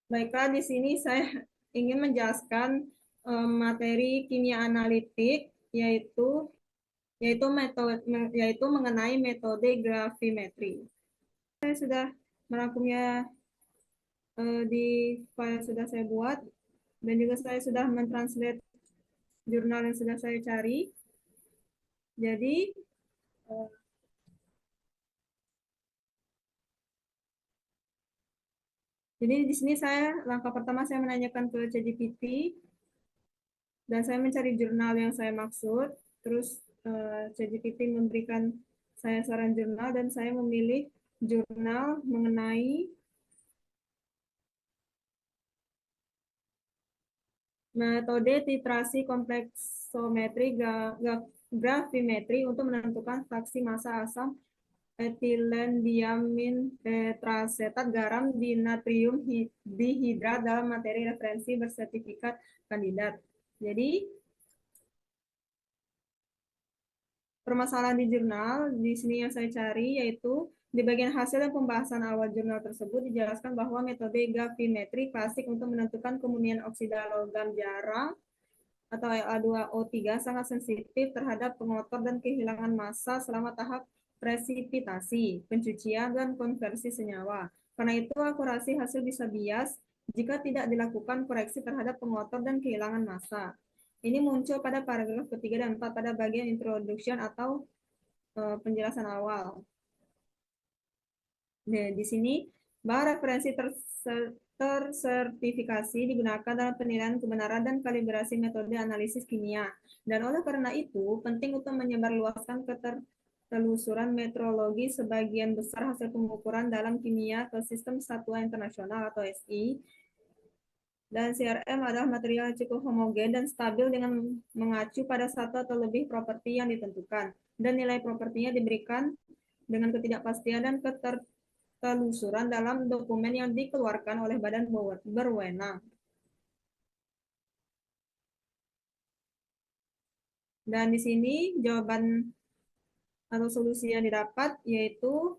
Baiklah, di sini saya ingin menjelaskan materi kimia analitik, yaitu yaitu mengenai metode gravimetri. Saya sudah merangkumnya di file yang sudah saya buat, dan juga saya sudah mentranslate jurnal yang sudah saya cari. Jadi eh, di sini langkah pertama saya menanyakan ke ChatGPT dan saya mencari jurnal yang saya maksud. Terus ChatGPT memberikan saya saran jurnal dan saya memilih jurnal mengenai metode titrasi kompleksometri gravimetri untuk menentukan fraksi massa asam etilen diamin tetrasetat garam di natrium dihidrat dalam materi referensi bersertifikat kandidat. Jadi permasalahan di jurnal di sini yang saya cari yaitu di bagian hasil dan pembahasan awal jurnal tersebut dijelaskan bahwa metode gravimetri klasik untuk menentukan kemunian oksida logam jarang atau La2O3 sangat sensitif terhadap pengotor dan kehilangan massa selama tahap presipitasi, pencucian, dan konversi senyawa. Karena itu, akurasi hasil bisa bias jika tidak dilakukan koreksi terhadap pengotor dan kehilangan massa. Ini muncul pada paragraf ketiga dan 4 pada bagian introduction atau penjelasan awal. Nah, di sini bahwa referensi tersertifikasi digunakan dalam penilaian kebenaran dan kalibrasi metode analisis kimia. Dan oleh karena itu, penting untuk menyebarluaskan ketelusuran metrologi sebagian besar hasil pengukuran dalam kimia ke sistem satuan internasional atau SI. Dan CRM adalah material yang cukup homogen dan stabil dengan mengacu pada satu atau lebih properti yang ditentukan. Dan nilai propertinya diberikan dengan ketidakpastian dan ketelusuran dalam dokumen yang dikeluarkan oleh badan berwenang. Dan di sini jawaban atau solusi yang didapat yaitu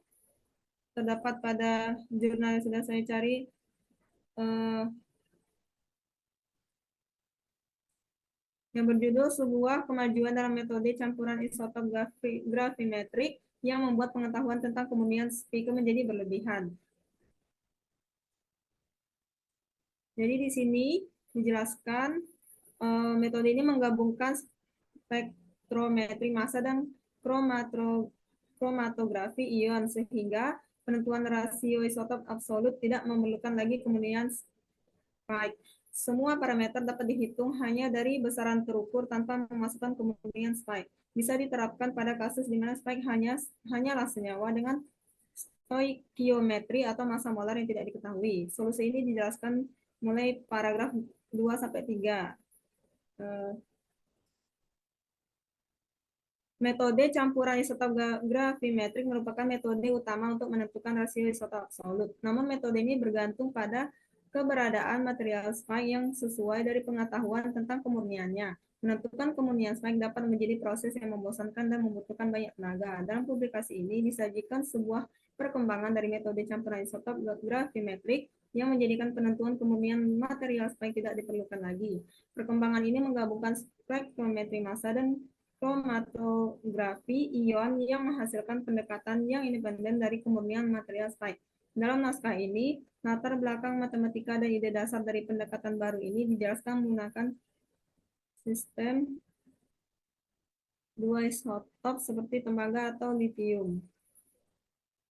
terdapat pada jurnal yang sudah saya cari eh, yang berjudul sebuah kemajuan dalam metode campuran isotop gravimetrik yang membuat pengetahuan tentang kemunian spektrum menjadi berlebihan. Jadi di sini dijelaskan metode ini menggabungkan spektrometri massa dan kromatografi ion sehingga penentuan rasio isotop absolut tidak memerlukan lagi kemunian spike. Semua parameter dapat dihitung hanya dari besaran terukur tanpa memasukkan kemunian spike. Bisa diterapkan pada kasus di mana spike hanyalah senyawa dengan stoikiometri atau massa molar yang tidak diketahui. Solusi ini dijelaskan mulai paragraf 2 sampai 3. Metode campuran isotop gravimetrik merupakan metode utama untuk menentukan rasio isotop absolut. Namun metode ini bergantung pada keberadaan material spike yang sesuai dari pengetahuan tentang kemurniannya. Menentukan kemurnian spike dapat menjadi proses yang membosankan dan membutuhkan banyak tenaga. Dalam publikasi ini disajikan sebuah perkembangan dari metode campuran isotop gravimetrik yang menjadikan penentuan kemurnian material spike tidak diperlukan lagi. Perkembangan ini menggabungkan spektrometri massa dan kromatografi ion yang menghasilkan pendekatan yang independen dari kemurnian material spike. Dalam naskah ini, latar belakang matematika dan ide dasar dari pendekatan baru ini dijelaskan menggunakan sistem dua isotop seperti tembaga atau litium.